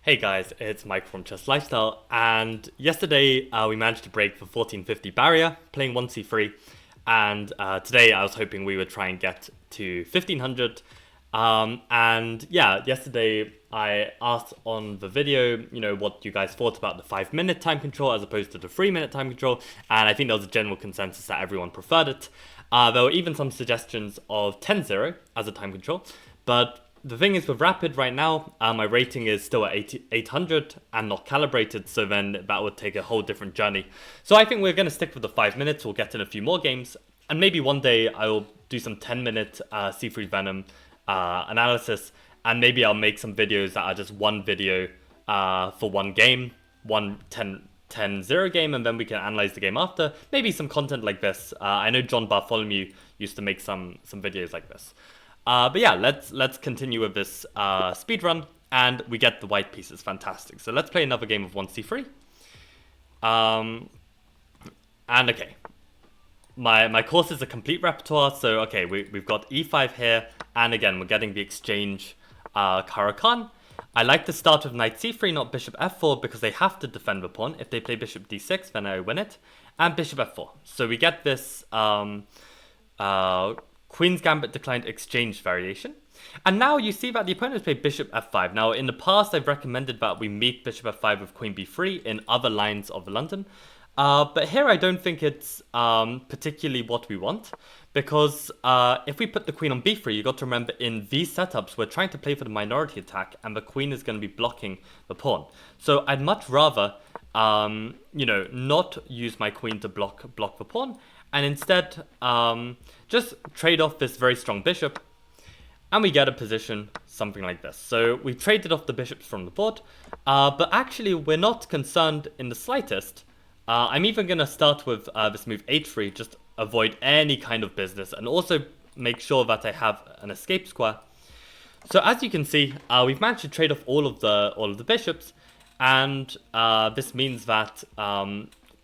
Hey guys, it's Mike from chesslifestyle, and yesterday we managed to break the 1450 barrier playing 1c3, and today I was hoping we would try and get to 1500. And yeah, yesterday I asked on the video, what you guys thought about the 5-minute time control as opposed to the 3-minute time control, and I think there was a general consensus that everyone preferred it. There were even some suggestions of 10-0 as a time control, but the thing is with Rapid right now, my rating is still at 800 and not calibrated, so then that would take a whole different journey. So I think we're going to stick with the 5 minutes, we'll get in a few more games, and maybe one day I will do some 10-minute C3 Venom analysis, and maybe I'll make some videos that are just one video for one game, one 10-0 game, and then we can analyze the game after. Maybe some content like this. I know John Bartholomew used to make some videos like this. But yeah, let's continue with this speed run, and we get the white pieces. Fantastic. So let's play another game of 1c3. And okay, my course is a complete repertoire. So okay, we've got e5 here, and again we're getting the exchange Caro-Kann. I like to start with knight c3, not bishop f4, because they have to defend the pawn. If they play bishop d6, then I win it, and bishop f4. So we get this Queen's Gambit declined exchange variation. And now you see that the opponent has played bishop f5. Now, in the past, I've recommended that we meet bishop f5 with queen b3 in other lines of London. But here I don't think it's particularly what we want, because if we put the queen on b3, you got to remember in these setups, we're trying to play for the minority attack, and the queen is going to be blocking the pawn. So I'd much rather, not use my queen to block the pawn, and instead just trade off this very strong bishop, and we get a position something like this. So we've traded off the bishops from the board, but actually we're not concerned in the slightest. I'm even going to start with this move h3, just avoid any kind of business, and also make sure that I have an escape square. So as you can see, we've managed to trade off all of the bishops, and this means that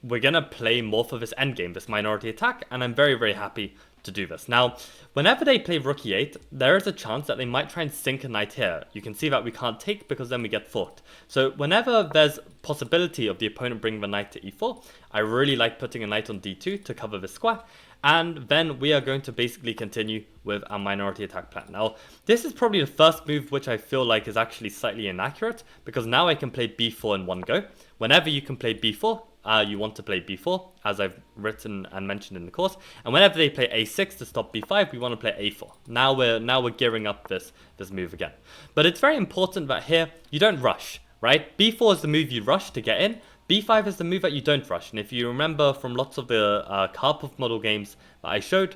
we're going to play more for this endgame, this minority attack, and I'm very, very happy to do this. Now, whenever they play rook e8, there is a chance that they might try and sink a knight here. You can see that we can't take because then we get forked. So whenever there's possibility of the opponent bringing the knight to e4, I really like putting a knight on d2 to cover the square. And then we are going to basically continue with our minority attack plan. Now, this is probably the first move which I feel like is actually slightly inaccurate, because now I can play b4 in one go. Whenever you can play b4, you want to play b4, as I've written and mentioned in the course. And whenever they play a6 to stop b5, we want to play a4. Now we're gearing up this move again. But it's very important that here you don't rush, right? b4 is the move you rush to get in. b5 is the move that you don't rush. And if you remember from lots of the Karpov model games that I showed,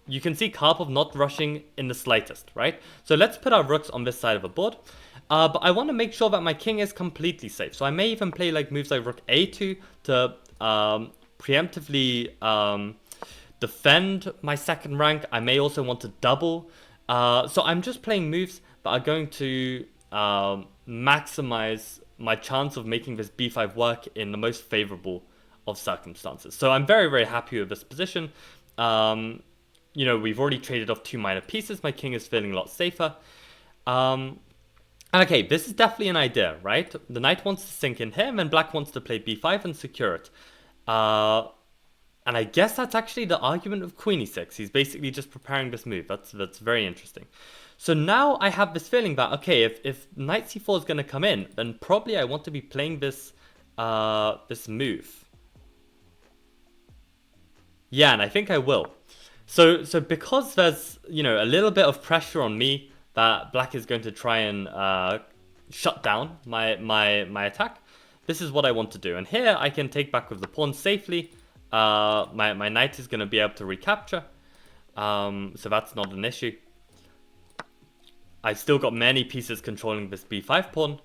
you can see Karpov not rushing in the slightest, right? So let's put our rooks on this side of the board. But I want to make sure that my king is completely safe. So I may even play like moves like rook a2 to preemptively defend my second rank. I may also want to double. So I'm just playing moves that are going to maximize my chance of making this b5 work in the most favorable of circumstances. So I'm very, very happy with this position. We've already traded off 2 minor pieces. My king is feeling a lot safer. And okay, this is definitely an idea, right? The knight wants to sink in here, and then black wants to play b5 and secure it. And I guess that's actually the argument of queen e6. He's basically just preparing this move. That's very interesting. So now I have this feeling that, okay, if knight c4 is going to come in, then probably I want to be playing this move. Yeah, and I think I will. So because there's, a little bit of pressure on me that black is going to try and shut down my attack, this is what I want to do. And here I can take back with the pawn safely. My knight is going to be able to recapture, so that's not an issue. I've still got many pieces controlling this b5 pawn.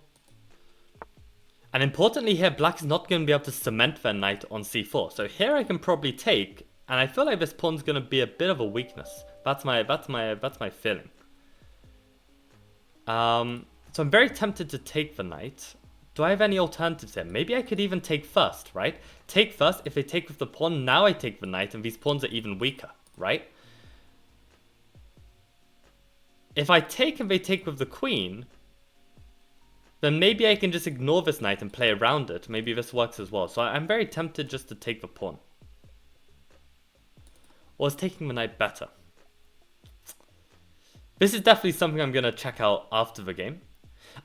And importantly here, black is not going to be able to cement their knight on c4. So here I can probably take, and I feel like this pawn's going to be a bit of a weakness. That's my feeling. So I'm very tempted to take the knight. Do I have any alternatives here? Maybe I could even take first, right? Take first. If they take with the pawn, now I take the knight, and these pawns are even weaker, right? If I take and they take with the queen, then maybe I can just ignore this knight and play around it. Maybe this works as well. So I'm very tempted just to take the pawn. Or is taking the knight better? This is definitely something I'm going to check out after the game.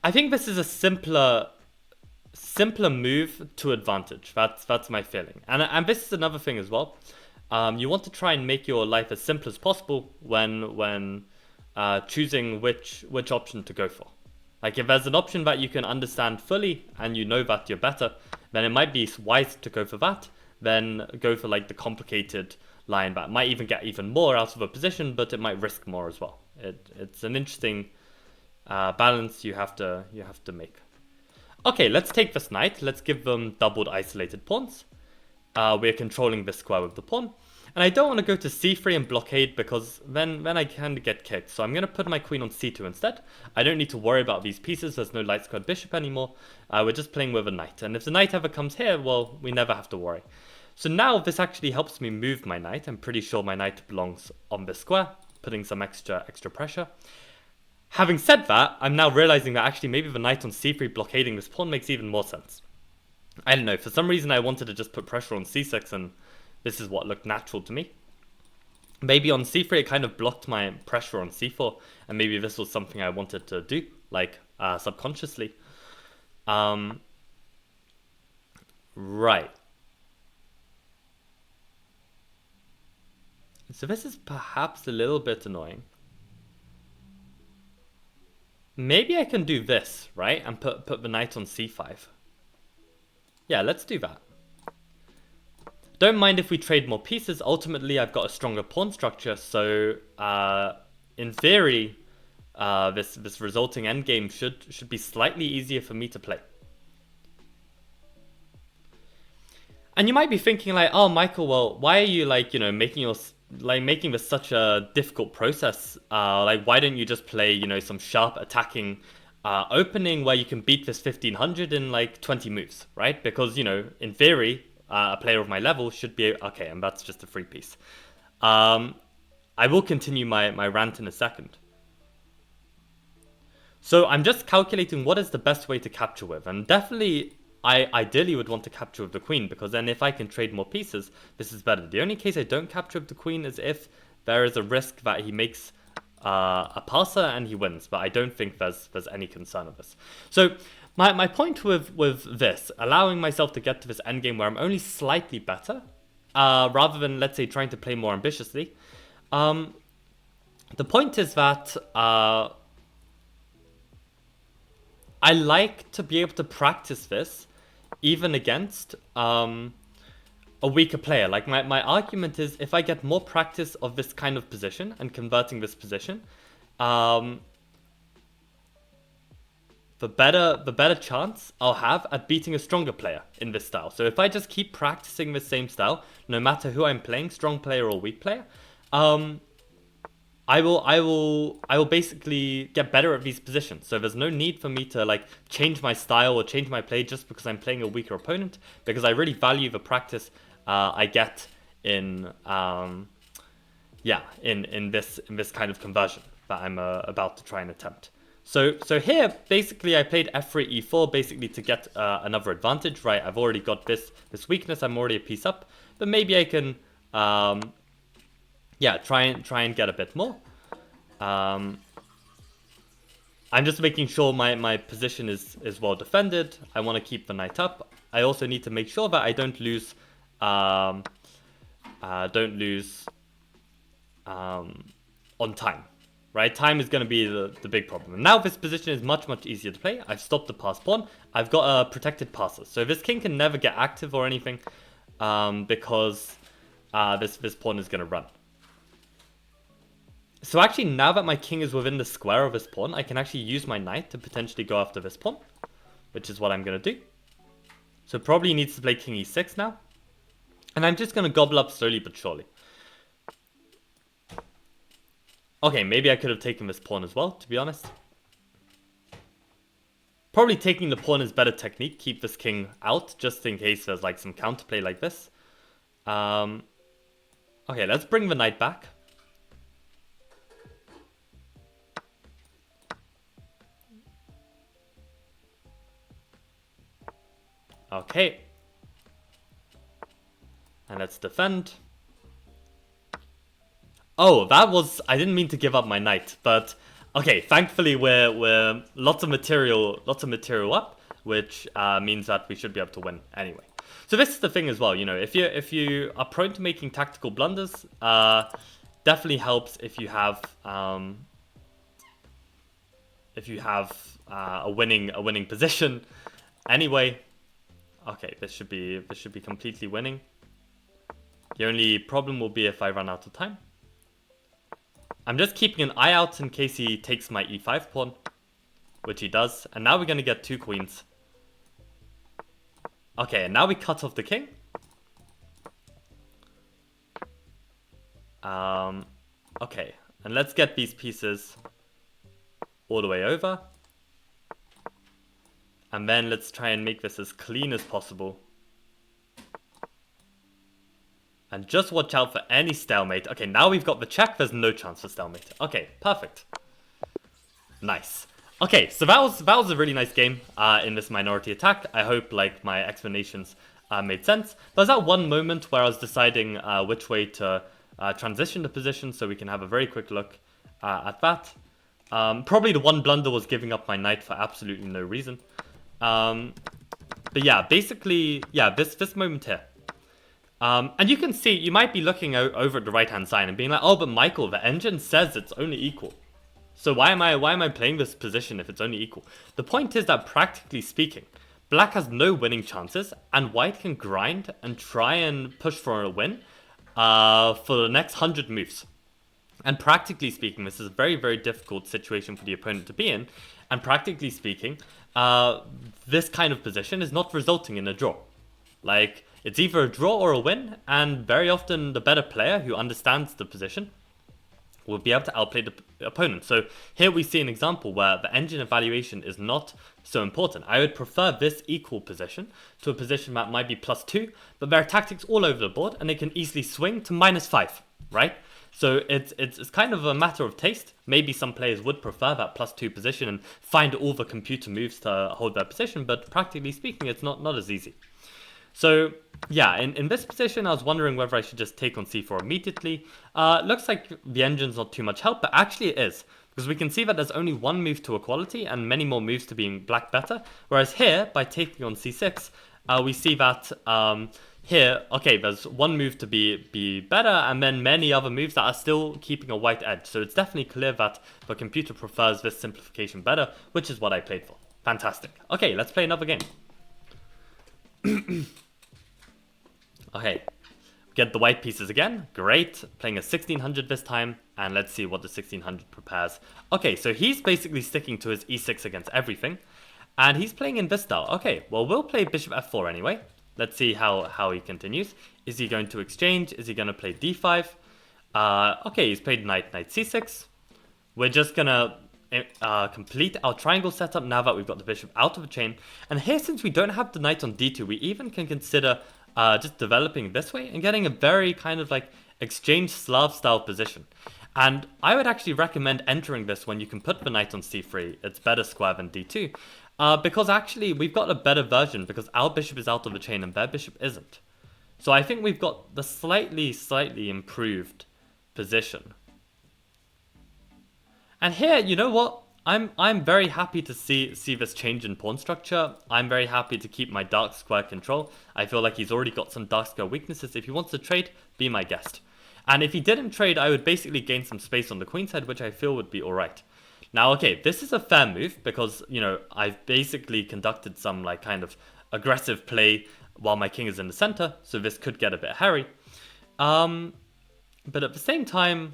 I think this is a simpler move to advantage. That's my feeling. And this is another thing as well. You want to try and make your life as simple as possible when choosing which option to go for. Like if there's an option that you can understand fully and you know that you're better, then it might be wise to go for that. Then go for like the complicated line that might even get even more out of a position, but it might risk more as well. It's an interesting balance you have to make. Okay, let's take this knight. Let's give them doubled isolated pawns. We're controlling this square with the pawn. And I don't want to go to c3 and blockade because then I can get kicked. So I'm going to put my queen on c2 instead. I don't need to worry about these pieces. There's no light squared bishop anymore. We're just playing with a knight. And if the knight ever comes here, well, we never have to worry. So now this actually helps me move my knight. I'm pretty sure my knight belongs on this square, putting some extra pressure. Having said that, I'm now realizing that actually maybe the knight on c3 blockading this pawn makes even more sense. I don't know, for some reason I wanted to just put pressure on c6 and this is what looked natural to me. Maybe on c3 it kind of blocked my pressure on c4 and maybe this was something I wanted to do, like subconsciously. Right. So this is perhaps a little bit annoying. Maybe I can do this, right? And put the knight on c5. Yeah, let's do that. Don't mind if we trade more pieces. Ultimately, I've got a stronger pawn structure. So, in theory, this resulting endgame should be slightly easier for me to play. And you might be thinking like, oh, Michael, well, why are you like, making this such a difficult process? Like, why don't you just play, some sharp attacking opening where you can beat this 1500 in like 20 moves, right? Because, in theory, a player of my level should be okay, and that's just a free piece. I will continue my rant in a second. So I'm just calculating what is the best way to capture with, and definitely I ideally would want to capture with the queen, because then if I can trade more pieces, this is better. The only case I don't capture with the queen is if there is a risk that he makes a passer and he wins, but I don't think there's any concern of this. So my point with this, allowing myself to get to this endgame where I'm only slightly better, rather than, let's say, trying to play more ambitiously, the point is that I like to be able to practice this even against a weaker player. Like my argument is, if I get more practice of this kind of position and converting this position, the better chance I'll have at beating a stronger player in this style. So if I just keep practicing the same style, no matter who I'm playing, strong player or weak player, I will basically get better at these positions. So there's no need for me to like change my style or change my play just because I'm playing a weaker opponent, because I really value the practice I get in this kind of conversion that I'm about to try and attempt. So here, basically, I played f3, e4, basically to get another advantage, right? I've already got this weakness, I'm already a piece up, but maybe I can, try and get a bit more. I'm just making sure my position is well defended. I want to keep the knight up. I also need to make sure that I don't lose, on time. Right, time is going to be the big problem. And now this position is much easier to play. I've stopped the pass pawn. I've got a protected passer. So this king can never get active or anything, because this pawn is going to run. So actually, now that my king is within the square of this pawn, I can actually use my knight to potentially go after this pawn, which is what I'm going to do. So probably needs to play king e6 now. And I'm just going to gobble up slowly but surely. Okay, maybe I could have taken this pawn as well, to be honest. Probably taking the pawn is better technique. Keep this king out, just in case there's like some counterplay like this. Okay, let's bring the knight back. Okay. And let's defend. Oh, that was... I didn't mean to give up my knight, but... Okay, thankfully we're lots of material up, which means that we should be able to win anyway. So this is the thing as well, you know, if you are prone to making tactical blunders, definitely helps if you have a winning position. Anyway, okay, this should be completely winning. The only problem will be if I run out of time. I'm just keeping an eye out in case he takes my e5 pawn, which he does. And now we're going to get 2 queens. Okay, and now we cut off the king. Okay, and let's get these pieces all the way over. And then let's try and make this as clean as possible. And just watch out for any stalemate. Okay, now we've got the check. There's no chance for stalemate. Okay, perfect. Nice. Okay, so that was a really nice game in this minority attack. I hope like my explanations made sense. There's that one moment where I was deciding which way to transition the position, so we can have a very quick look at that. Probably the one blunder was giving up my knight for absolutely no reason. But yeah, basically, yeah, this moment here. And you can see, you might be looking over at the right-hand side and being like, oh, but Michael, the engine says it's only equal. So why am I playing this position if it's only equal? The point is that practically speaking, black has no winning chances, and white can grind and try and push for a win for the next 100 moves. And practically speaking, this is a very, very difficult situation for the opponent to be in. And practically speaking, this kind of position is not resulting in a draw. Like, it's either a draw or a win, and very often the better player who understands the position will be able to outplay the opponent. So here we see an example where the engine evaluation is not so important. I would prefer this equal position to a position that might be +2, but there are tactics all over the board, and they can easily swing to -5, right? So it's kind of a matter of taste. Maybe some players would prefer that +2 position and find all the computer moves to hold their position, but practically speaking, it's not as easy. So yeah, in this position, I was wondering whether I should just take on c4 immediately. Looks like the engine's not too much help, but actually it is. Because we can see that there's only one move to equality and many more moves to being black better. Whereas here, by taking on c6, we see that here, okay, there's one move to be better and then many other moves that are still keeping a white edge. So it's definitely clear that the computer prefers this simplification better, which is what I played for. Fantastic. Okay, let's play another game. Okay, get the white pieces again. Great. Playing a 1600 this time. And let's see what the 1600 prepares. Okay, so he's basically sticking to his e6 against everything. And he's playing in this style. Okay, well, we'll play bishop f4 anyway. Let's see how he continues. Is he going to exchange? Is he going to play d5? Okay, he's played knight c6. We're just going to complete our triangle setup now that we've got the bishop out of the chain. And here, since we don't have the knight on d2, we even can consider just developing this way and getting a very kind of like exchange Slav style position. And I would actually recommend entering this when you can put the knight on c3. It's better square than d2. Because actually we've got a better version because our bishop is out of the chain and their bishop isn't. So I think we've got the slightly improved position. And here, you know what? I'm very happy to see this change in pawn structure. I'm very happy to keep my dark square control. I feel like he's already got some dark square weaknesses. If he wants to trade, be my guest. And if he didn't trade, I would basically gain some space on the queen side, which I feel would be alright. Now, okay, this is a fair move because, you know, I've basically conducted some like kind of aggressive play while my king is in the center, so this could get a bit hairy. But at the same time,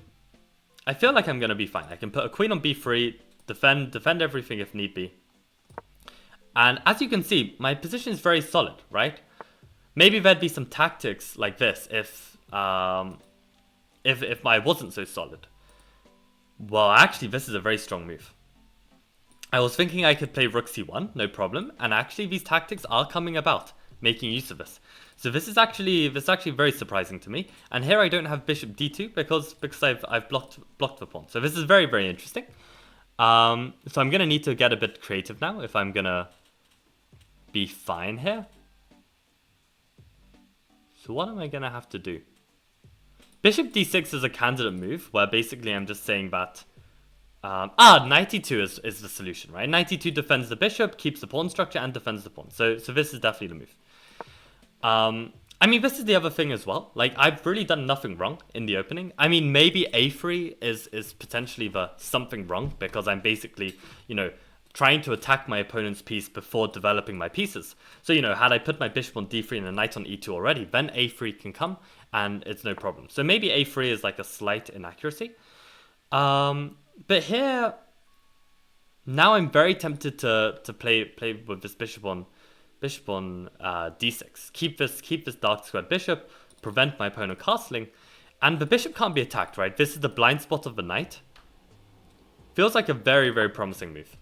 I feel like I'm going to be fine. I can put a queen on b3, defend everything if need be. And as you can see, my position is very solid, right? Maybe there'd be some tactics like this if I wasn't so solid. Well, actually, this is a very strong move. I was thinking I could play rook c1, no problem. And actually, these tactics are coming about, making use of this. So this is actually very surprising to me. And here I don't have bishop d2 because I've blocked the pawn. So this is very, very interesting. So I'm gonna need to get a bit creative now if I'm gonna be fine here. So what am I going to have to do? Bishop d6 is a candidate move, where basically I'm just saying that... knight e2 is the solution, right? Knight e2 defends the bishop, keeps the pawn structure, and defends the pawn. So this is definitely the move. I mean, this is the other thing as well. Like, I've really done nothing wrong in the opening. I mean, maybe a3 is potentially the something wrong, because I'm basically, you know, trying to attack my opponent's piece before developing my pieces. So, you know, had I put my bishop on d3 and a knight on e2 already, then a3 can come, and it's no problem. So maybe a3 is like a slight inaccuracy. But here, now I'm very tempted to play with this bishop on d6. Keep this dark squared bishop, prevent my opponent castling, and the bishop can't be attacked, right? This is the blind spot of the knight. Feels like a very, very promising move.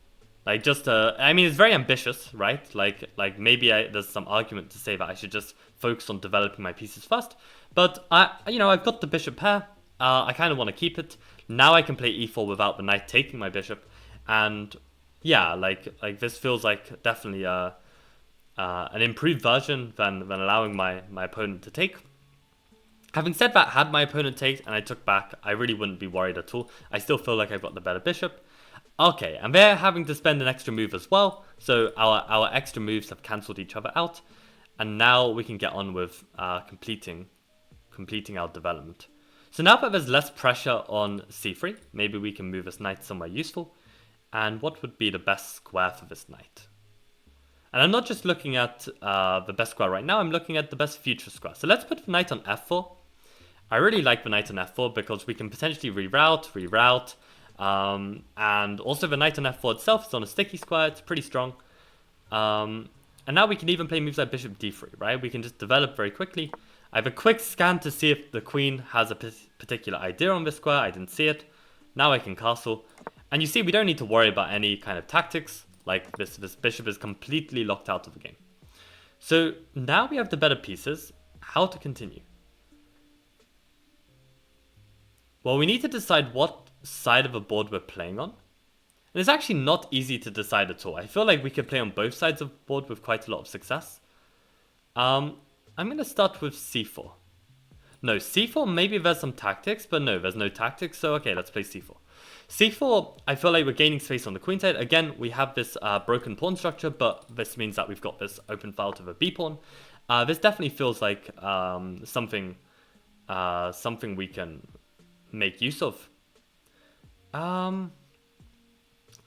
Like, just I mean, it's very ambitious, right? Like maybe there's some argument to say that I should just focus on developing my pieces first. But I've got the bishop pair. I kind of want to keep it. Now I can play e4 without the knight taking my bishop, and yeah, like this feels like definitely an improved version than allowing my opponent to take. Having said that, had my opponent take and I took back, I really wouldn't be worried at all. I still feel like I've got the better bishop. Okay, and they're having to spend an extra move as well, so our extra moves have cancelled each other out, and now we can get on with completing our development. So now that there's less pressure on c3, maybe we can move this knight somewhere useful. And what would be the best square for this knight? And I'm not just looking at the best square right now, I'm looking at the best future square. So let's put the knight on f4. I really like the knight on f4 because we can potentially reroute, and also the knight on f4 itself is on a sticky square, it's pretty strong. And now we can even play moves like bishop d3, right? We can just develop very quickly. I have a quick scan to see if the queen has a particular idea on this square. I didn't see it. Now I can castle. And you see, we don't need to worry about any kind of tactics. Like, this bishop is completely locked out of the game. So now we have the better pieces. How to continue? Well, we need to decide what side of the board we're playing on. And it's actually not easy to decide at all. I feel like we could play on both sides of the board with quite a lot of success. I'm going to start with c4. No, c4, maybe there's some tactics, but no, there's no tactics. So, okay, let's play c4. c4, I feel like we're gaining space on the queen side. Again, we have this broken pawn structure, but this means that we've got this open file to the b pawn. This definitely feels like something we can make use of. Now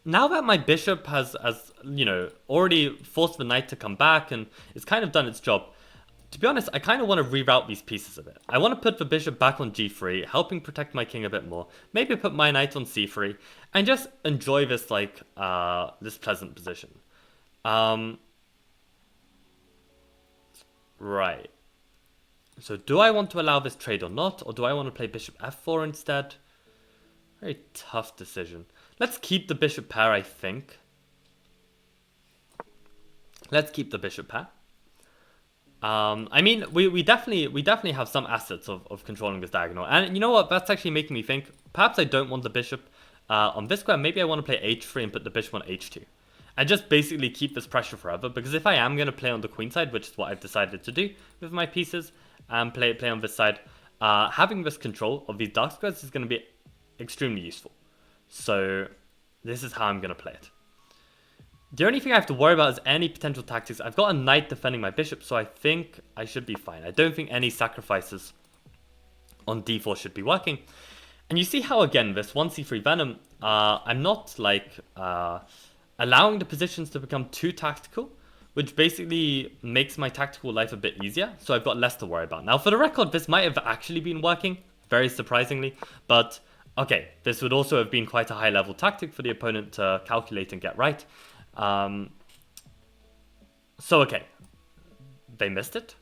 that my bishop has already forced the knight to come back and it's kind of done its job, to be honest, I kind of want to reroute these pieces a bit. I want to put the bishop back on g3, helping protect my king a bit more. Maybe put my knight on c3, and just enjoy this this pleasant position. Right. So do I want to allow this trade or not, or do I want to play bishop f4 instead? Very tough decision. Let's keep the bishop pair, I think. Let's keep the bishop pair. I mean, we definitely have some assets of controlling this diagonal. And you know what? That's actually making me think, perhaps I don't want the bishop on this square. Maybe I want to play h3 and put the bishop on h2. And just basically keep this pressure forever. Because if I am going to play on the queen side, which is what I've decided to do with my pieces, and play on this side, having this control of these dark squares is going to be extremely useful. So this is how I'm going to play it. The only thing I have to worry about is any potential tactics. I've got a knight defending my bishop, so I think I should be fine. I don't think any sacrifices on d4 should be working. And you see how, again, this 1c3 Venom, I'm not allowing the positions to become too tactical, which basically makes my tactical life a bit easier, so I've got less to worry about. Now, for the record, this might have actually been working, very surprisingly, but okay, this would also have been quite a high-level tactic for the opponent to calculate and get right. So okay, they missed it.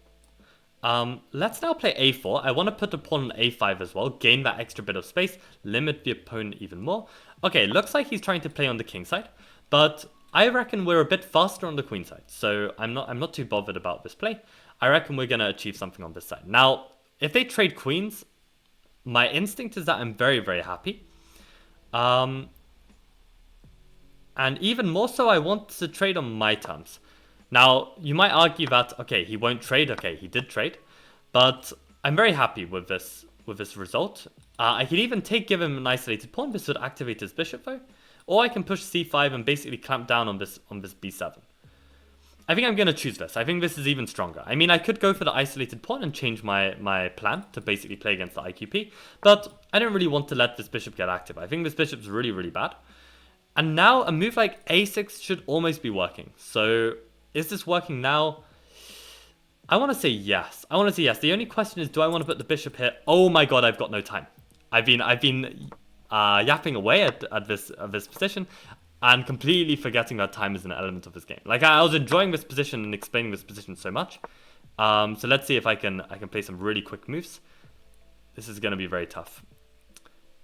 Let's now play a4. I want to put the pawn on a5 as well, gain that extra bit of space, limit the opponent even more. Okay, looks like he's trying to play on the king side, but I reckon we're a bit faster on the queen side, so I'm not too bothered about this play. I reckon we're going to achieve something on this side. Now, if they trade queens, my instinct is that I'm very, very happy. And even more so, I want to trade on my terms. Now, you might argue that, okay, he won't trade. Okay, he did trade. But I'm very happy with this result. I can even give him an isolated pawn. This would activate his bishop though. Or I can push c5 and basically clamp down on this b7. I think I'm going to choose this. I think this is even stronger. I mean, I could go for the isolated pawn and change my plan to basically play against the IQP. But I don't really want to let this bishop get active. I think this bishop's really, really bad. And now a move like a6 should almost be working. So is this working now? I want to say yes. I want to say yes. The only question is, do I want to put the bishop here? Oh my god, I've got no time. I've been yapping away at this position and completely forgetting that time is an element of this game. Like I was enjoying this position and explaining this position so much. So let's see if I can play some really quick moves. This is going to be very tough.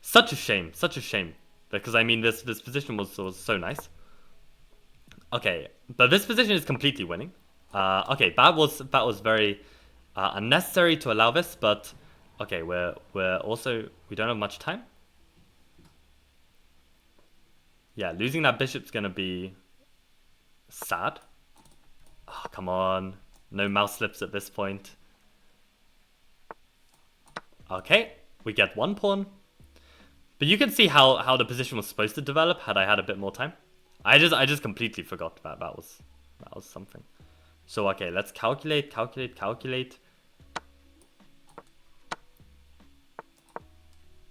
Such a shame. Such a shame. Because I mean, this position was so nice. Okay, but this position is completely winning. Okay, that was very unnecessary to allow this, but okay, we don't have much time. Yeah, losing that bishop's gonna be sad. Oh, come on, no mouse slips at this point. Okay, we get one pawn, but you can see how the position was supposed to develop had I had a bit more time. I just completely forgot that was something. So, okay, let's calculate.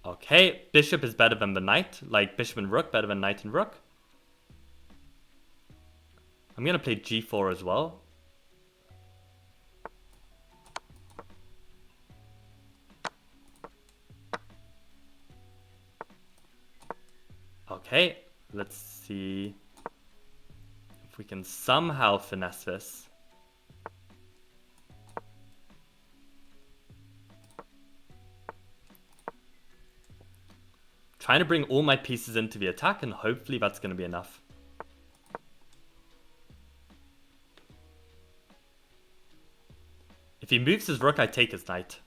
Okay, bishop is better than the knight. Like, bishop and rook better than knight and rook. I'm going to play g4 as well. Okay, let's see if we can somehow finesse this. Trying to bring all my pieces into the attack, and hopefully that's going to be enough. If he moves his rook, I take his knight.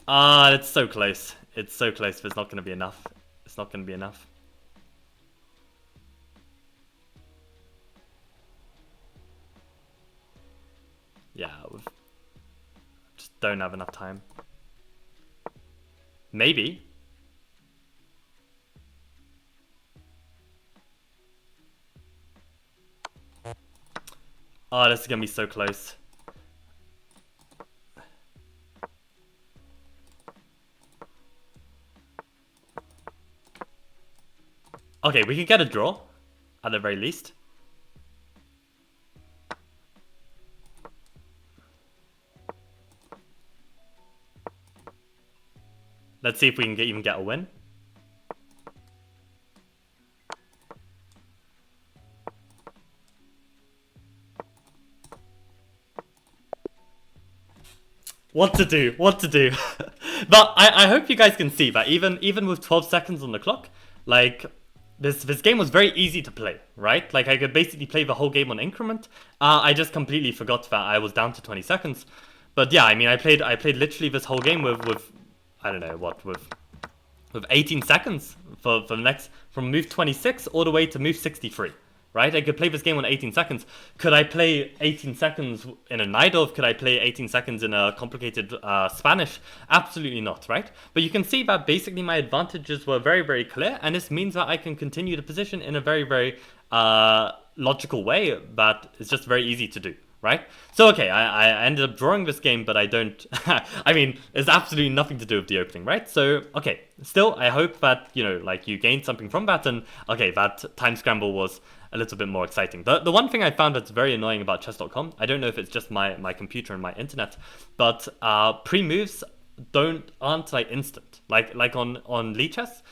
Ah, it's so close. It's so close, but it's not going to be enough. It's not going to be enough. Yeah, we just don't have enough time. Maybe. Oh, this is going to be so close. Okay, we can get a draw, at the very least. Let's see if we can even get a win. What to do? But I hope you guys can see that even with 12 seconds on the clock, like this game was very easy to play, right? Like I could basically play the whole game on increment. I just completely forgot that I was down to 20 seconds. But yeah, I mean I played literally this whole game with I don't know what with 18 seconds for the next from move 26 all the way to move 63. Right? I could play this game on 18 seconds. Could I play 18 seconds in a Najdorf? Could I play 18 seconds in a complicated Spanish? Absolutely not, right? But you can see that basically my advantages were very, very clear, and this means that I can continue the position in a very, very logical way that is just very easy to do, right? So, okay, I ended up drawing this game, but I don't... I mean, there's absolutely nothing to do with the opening, right? So, okay, still, I hope that, you know, like, you gained something from that, and, okay, that time scramble was a little bit more exciting. The one thing I found that's very annoying about chess.com, I don't know if it's just my computer and my internet, but pre-moves aren't like instant. Like on Lichess,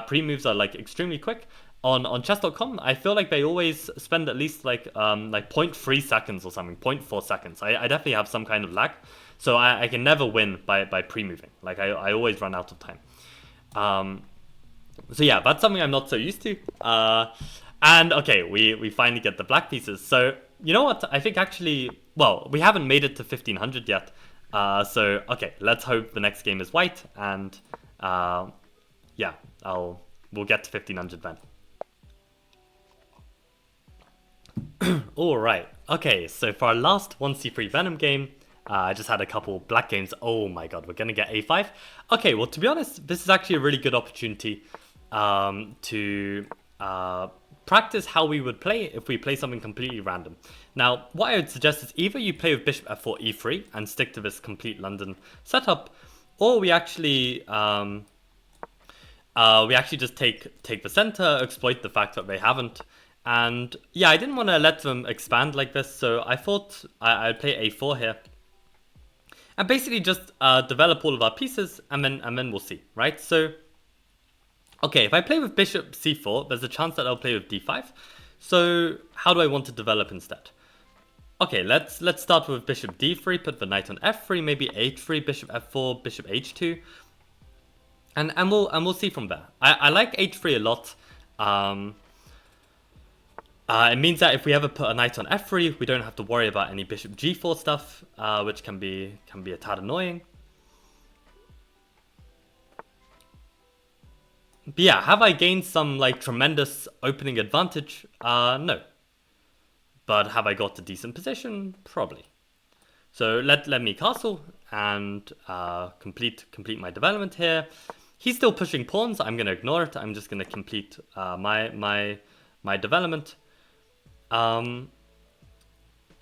pre-moves are like extremely quick. On chess.com, I feel like they always spend at least like 0.3 seconds or something, 0.4 seconds. I definitely have some kind of lag, so I can never win by pre-moving. Like I always run out of time. So yeah, that's something I'm not so used to. And okay, we finally get the black pieces. So you know what? I think actually, well, we haven't made it to 1500 yet. So okay, let's hope the next game is white, and yeah, we'll get to 1500 then. All right. Okay, so for our last 1c3 Venom game, I just had a couple black games. Oh my god, we're gonna get a5. Okay, well, to be honest, this is actually a really good opportunity to practice how we would play if we play something completely random. Now, what I would suggest is either you play with bishop f4 e3 and stick to this complete London setup, or we actually just take the center, exploit the fact that they haven't. And yeah, I didn't want to let them expand like this, so I thought I'd play a4 here. And basically just develop all of our pieces, and then we'll see, right? So, okay, if I play with bishop c4, there's a chance that I'll play with d5. So how do I want to develop instead? Okay, let's start with bishop d3, put the knight on f3, maybe h3, bishop f4, bishop h2. And we'll see from there. I like h3 a lot. It means that if we ever put a knight on f3, we don't have to worry about any bishop g4 stuff, which can be a tad annoying. But yeah, have I gained some like tremendous opening advantage? No. But have I got a decent position? Probably. So let me castle and complete my development here. He's still pushing pawns. I'm gonna ignore it. I'm just gonna complete my development. And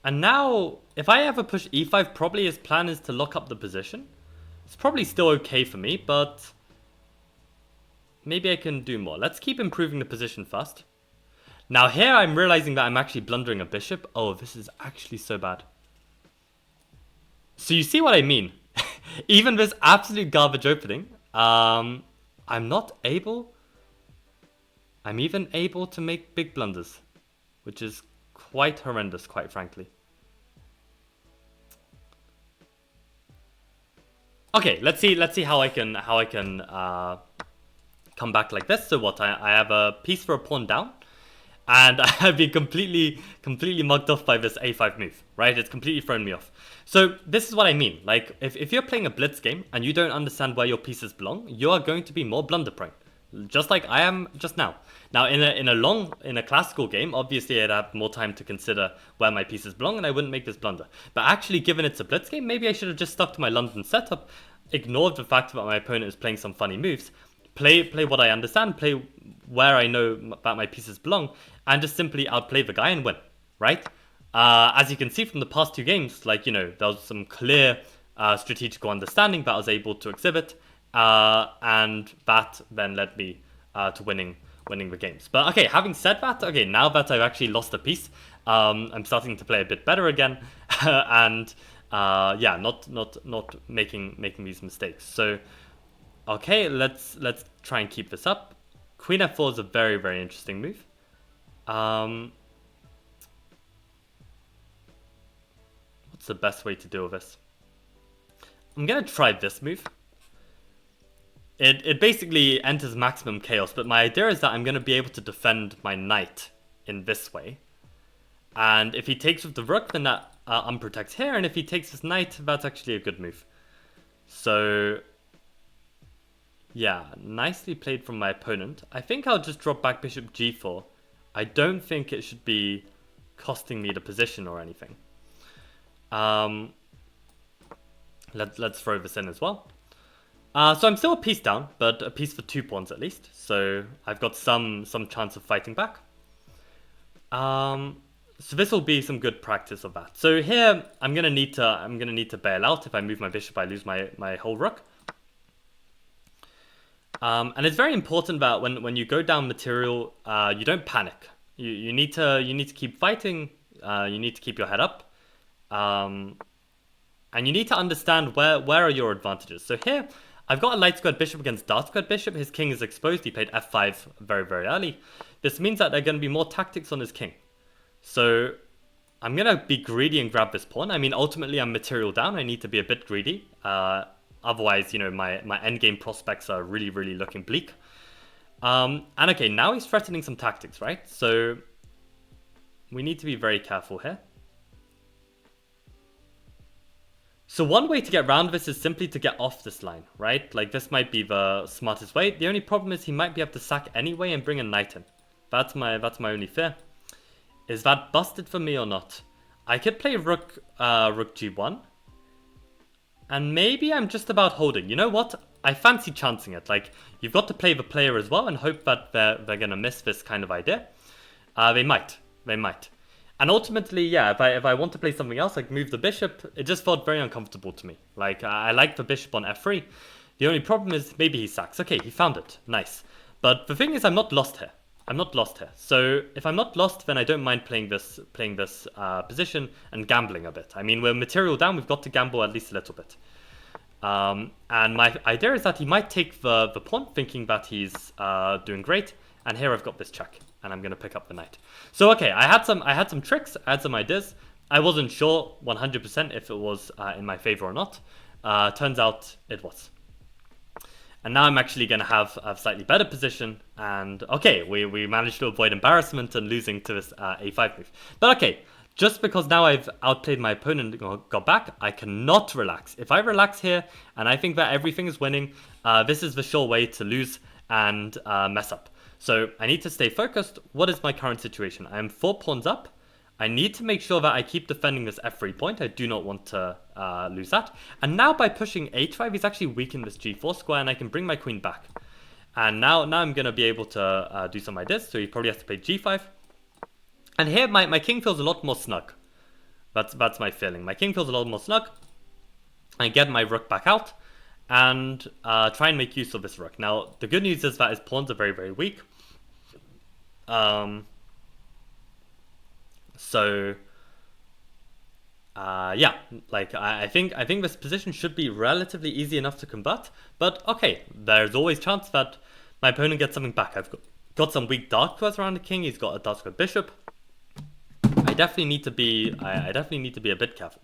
now, if I ever push e5, probably his plan is to lock up the position. It's probably still okay for me, but maybe I can do more. Let's keep improving the position first. Now here I'm realizing that I'm actually blundering a bishop. Oh, this is actually so bad. So you see what I mean? Even this absolute garbage opening, I'm even able to make big blunders, which is quite horrendous, quite frankly. Okay, let's see how I can come back like this. So what? I have a piece for a pawn down, and I've been completely mugged off by this a5 move, right? It's completely thrown me off. So this is what I mean. Like, if you're playing a blitz game and you don't understand where your pieces belong, you are going to be more blunder prone, just like I am just now. Now, in a classical game, obviously I'd have more time to consider where my pieces belong, and I wouldn't make this blunder. But actually, given it's a blitz game, maybe I should have just stuck to my London setup, ignored the fact that my opponent is playing some funny moves, play what I understand, play where I know that my pieces belong, and just simply outplay the guy and win, right? As you can see from the past two games, like, you know, there was some clear strategical understanding that I was able to exhibit, and that then led me to winning the games. But okay, having said that, okay, now that I've actually lost a piece, I'm starting to play a bit better again, and yeah, not making these mistakes. So okay, let's try and keep this up. Queen f4 is a very, very interesting move. What's the best way to deal with this? I'm gonna try this move. It basically enters maximum chaos, but my idea is that I'm gonna be able to defend my knight in this way. And if he takes with the rook, then that unprotects here, and if he takes his knight, that's actually a good move. So yeah, nicely played from my opponent. I think I'll just drop back bishop g4. I don't think it should be costing me the position or anything. Let's throw this in as well. So I'm still a piece down, but a piece for 2 pawns at least. So I've got some chance of fighting back. So this will be some good practice of that. So here I'm gonna need to bail out. If I move my bishop, I lose my whole rook. And it's very important that when you go down material, you don't panic. You need to keep fighting. You need to keep your head up, and you need to understand where are your advantages. So here, I've got a light squared bishop against dark squared bishop. His king is exposed. He played f5 very, very early. This means that there are going to be more tactics on his king. So I'm going to be greedy and grab this pawn. I mean, ultimately, I'm material down. I need to be a bit greedy. Otherwise, you know, my endgame prospects are really, really looking bleak. And okay, now he's threatening some tactics, right? So we need to be very careful here. So one way to get around this is simply to get off this line, right? Like, this might be the smartest way. The only problem is he might be able to sack anyway and bring a knight in. That's my only fear. Is that busted for me or not? I could play rook g1. And maybe I'm just about holding. You know what? I fancy chancing it. Like, you've got to play the player as well and hope that they're going to miss this kind of idea. They might. They might. And ultimately, yeah, if I want to play something else, like move the bishop, it just felt very uncomfortable to me. Like, I like the bishop on f3. The only problem is maybe he sacks. Okay, he found it. Nice. But the thing is, I'm not lost here. I'm not lost here. So if I'm not lost, then I don't mind playing this position and gambling a bit. I mean, we're material down. We've got to gamble at least a little bit. And my idea is that he might take the pawn, thinking that he's doing great. And here I've got this check, and I'm gonna pick up the knight. So okay, I had some tricks, I had some ideas. I wasn't sure 100% if it was in my favor or not. Turns out it was. And now I'm actually going to have a slightly better position. And okay, we managed to avoid embarrassment and losing to this a5 move. But okay, just because now I've outplayed my opponent and got back, I cannot relax. If I relax here and I think that everything is winning, this is the sure way to lose and mess up. So I need to stay focused. What is my current situation? I am 4 pawns up. I need to make sure that I keep defending this f3 point. I do not want to lose that. And now by pushing h5, he's actually weakened this g4 square, and I can bring my queen back. And now I'm going to be able to do some ideas. So he probably has to play g5. And here my king feels a lot more snug. That's my feeling. My king feels a lot more snug. I get my rook back out and try and make use of this rook. Now, the good news is that his pawns are very, very weak. So, yeah, like I think this position should be relatively easy enough to convert. But okay, there's always chance that my opponent gets something back. I've got some weak dark squares around the king. He's got a dark square bishop. I definitely need to be a bit careful.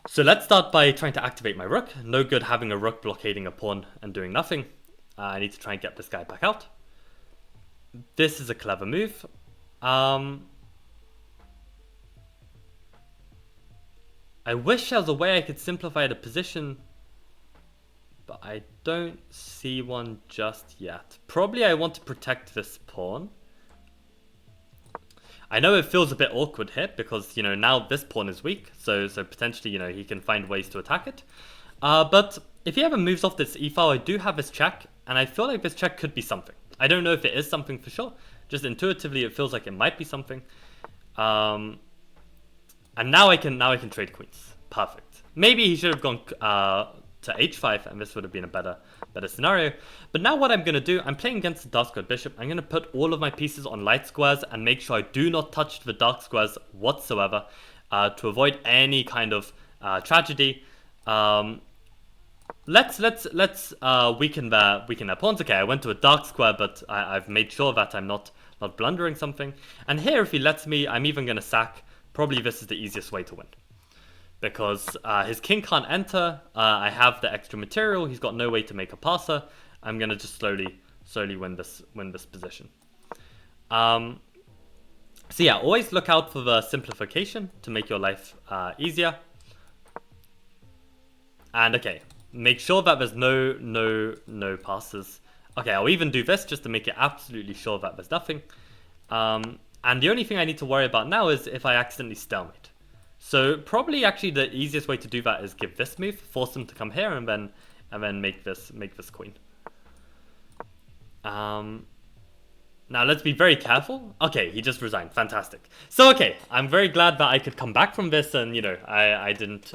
So let's start by trying to activate my rook. No good having a rook blockading a pawn and doing nothing. I need to try and get this guy back out. This is a clever move. I wish there was a way I could simplify the position, but I don't see one just yet. Probably I want to protect this pawn. I know it feels a bit awkward here because, you know, now this pawn is weak, so potentially, you know, he can find ways to attack it. But if he ever moves off this e-file, I do have this check, and I feel like this check could be something. I don't know if it is something for sure. Just intuitively, it feels like it might be something. And now I can trade queens. Perfect. Maybe he should have gone to h5, and this would have been a better scenario. But now what I'm going to do, I'm playing against the dark square bishop. I'm going to put all of my pieces on light squares and make sure I do not touch the dark squares whatsoever to avoid any kind of tragedy. Let's weaken their pawns. Okay, I went to a dark square, but I've made sure that I'm not blundering something. And here, if he lets me, I'm even going to sack. Probably this is the easiest way to win. Because his king can't enter, I have the extra material, he's got no way to make a passer. I'm going to just slowly win this position. So yeah, always look out for the simplification to make your life easier. And okay, make sure that there's no passes. Okay, I'll even do this just to make it absolutely sure that there's nothing. And the only thing I need to worry about now is if I accidentally stalemate. So probably actually the easiest way to do that is give this move, force him to come here, and then make this queen. Now let's be very careful. Okay, he just resigned. Fantastic. So okay, I'm very glad that I could come back from this, and you know I didn't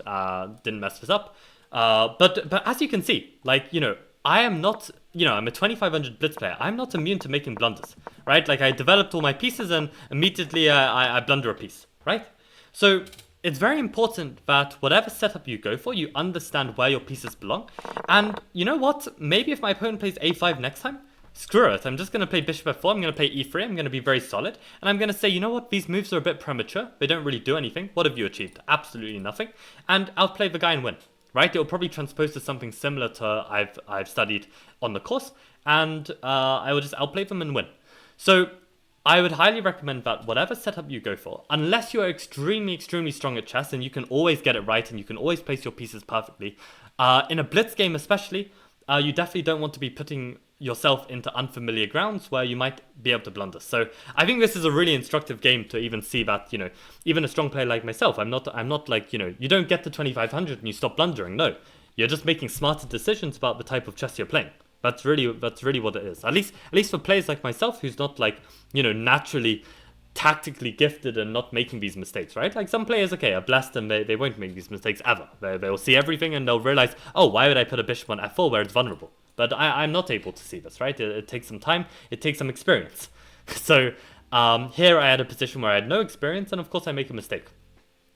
mess this up. But as you can see, like, you know, I am not, you know, I'm a 2500 blitz player. I'm not immune to making blunders, right? Like, I developed all my pieces and immediately I blunder a piece, right? So it's very important that whatever setup you go for, you understand where your pieces belong. And you know what? Maybe if my opponent plays a5 next time, screw it. I'm just going to play bishop f4. I'm going to play e3. I'm going to be very solid. And I'm going to say, you know what? These moves are a bit premature. They don't really do anything. What have you achieved? Absolutely nothing. And I'll play the guy and win. Right? It will probably transpose to something similar to I've studied on the course. And I will just outplay them and win. So I would highly recommend that whatever setup you go for, unless you're extremely, extremely strong at chess and you can always get it right and you can always place your pieces perfectly, in a blitz game especially, you definitely don't want to be putting yourself into unfamiliar grounds where you might be able to blunder. So I think this is a really instructive game to even see that, even a strong player like myself, I'm not like, you don't get to 2500 and you stop blundering. No, you're just making smarter decisions about the type of chess you're playing. That's really what it is. At least for players like myself, who's not like, naturally tactically gifted and not making these mistakes, right? Like some players, okay, are blessed and they won't make these mistakes ever. They'll see everything and they'll realize, oh, why would I put a bishop on f4 where it's vulnerable? But I'm not able to see this, right? It takes some time, it takes some experience. So here I had a position where I had no experience, and of course I make a mistake.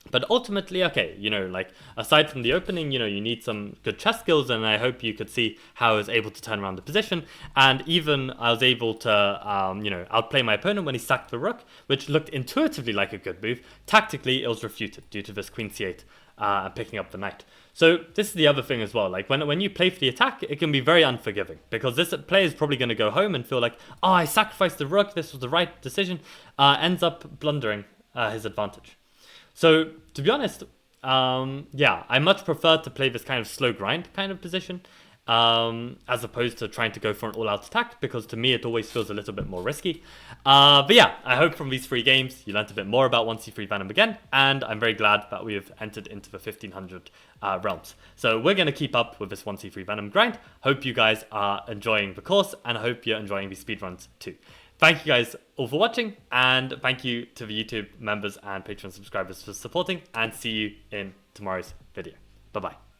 But ultimately, okay, like aside from the opening, you need some good chess skills, and I hope you could see how I was able to turn around the position. And even I was able to, outplay my opponent when he sacked the rook, which looked intuitively like a good move. Tactically, it was refuted due to this queen c8 and picking up the knight. So this is the other thing as well. Like when you play for the attack, it can be very unforgiving, because this player is probably going to go home and feel like, oh, I sacrificed the rook, this was the right decision, ends up blundering his advantage. So to be honest, I much prefer to play this kind of slow grind kind of position, as opposed to trying to go for an all-out attack, because to me it always feels a little bit more risky. But yeah, I hope from these 3 games you learned a bit more about 1c3 Venom again, and I'm very glad that we have entered into the 1500 realms. So we're going to keep up with this 1c3 Venom grind. Hope you guys are enjoying the course, and I hope you're enjoying these speedruns too. Thank you guys all for watching, and thank you to the YouTube members and Patreon subscribers for supporting, and see you in tomorrow's video. Bye-bye.